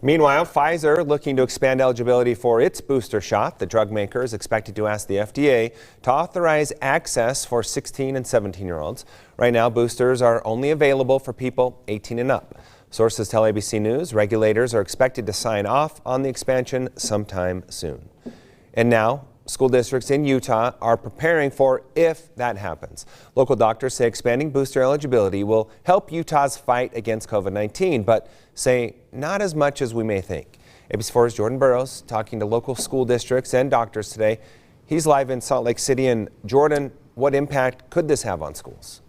Meanwhile, Pfizer looking to expand eligibility for its booster shot. The drug maker is expected to ask the FDA to authorize access for 16 and 17-year-olds. Right now, boosters are only available for people 18 and up. Sources tell ABC News regulators are expected to sign off on the expansion sometime soon. And now, school districts in Utah are preparing for if that happens. Local doctors say expanding booster eligibility will help Utah's fight against COVID-19, but say not as much as we may think. ABC4's Jordan Burroughs talking to local school districts and doctors today. He's live in Salt Lake City. And Jordan, what impact could this have on schools?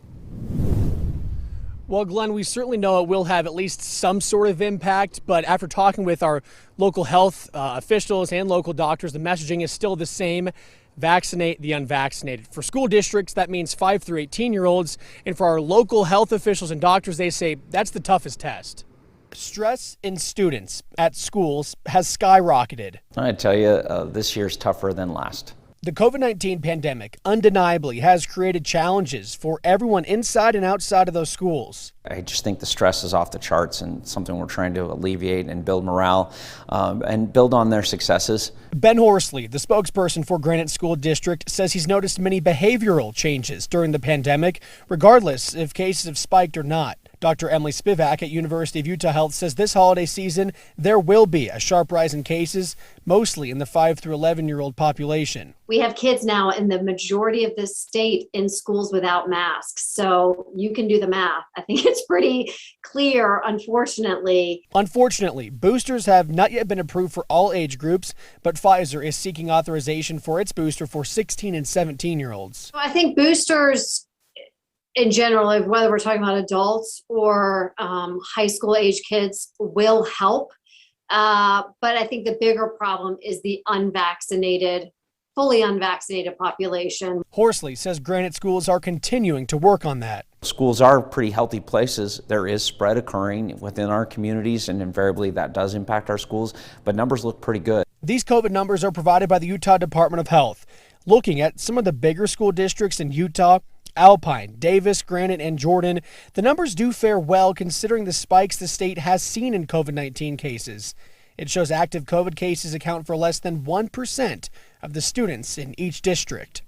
Well, Glenn, we certainly know it will have at least some sort of impact, but after talking with our local health officials and local doctors, the messaging is still the same: vaccinate the unvaccinated. For school districts, that means 5 through 18-year-olds, and for our local health officials and doctors, they say that's the toughest test. Stress in students at schools has skyrocketed. I tell you, this year's tougher than last. The COVID-19 pandemic undeniably has created challenges for everyone inside and outside of those schools. I just think the stress is off the charts and something we're trying to alleviate and build morale and build on their successes. Ben Horsley, the spokesperson for Granite School District, says he's noticed many behavioral changes during the pandemic, regardless if cases have spiked or not. Dr. Emily Spivak at University of Utah Health says this holiday season there will be a sharp rise in cases, mostly in the 5 through 11-year-old population. We have kids now in the majority of this state in schools without masks, so you can do the math. I think it's pretty clear, unfortunately. Unfortunately, boosters have not yet been approved for all age groups, but Pfizer is seeking authorization for its booster for 16 and 17-year-olds. I think boosters in general, whether we're talking about adults or high school age kids, will help. But I think the bigger problem is the unvaccinated, fully unvaccinated population. Horsley says Granite schools are continuing to work on that. Schools are pretty healthy places. There is spread occurring within our communities, and invariably that does impact our schools, but numbers look pretty good. These COVID numbers are provided by the Utah Department of Health. Looking at some of the bigger school districts in Utah, Alpine, Davis, Granite, and Jordan, the numbers do fare well considering the spikes the state has seen in COVID-19 cases. It shows active COVID cases account for less than 1% of the students in each district.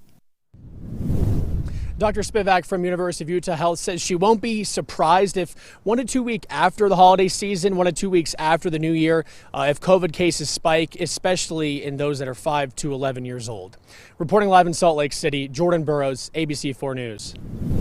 Dr. Spivak from University of Utah Health says she won't be surprised if 1 to 2 weeks after the holiday season, 1 to 2 weeks after the new year, if COVID cases spike, especially in those that are 5 to 11 years old. Reporting live in Salt Lake City, Jordan Burroughs, ABC4 News.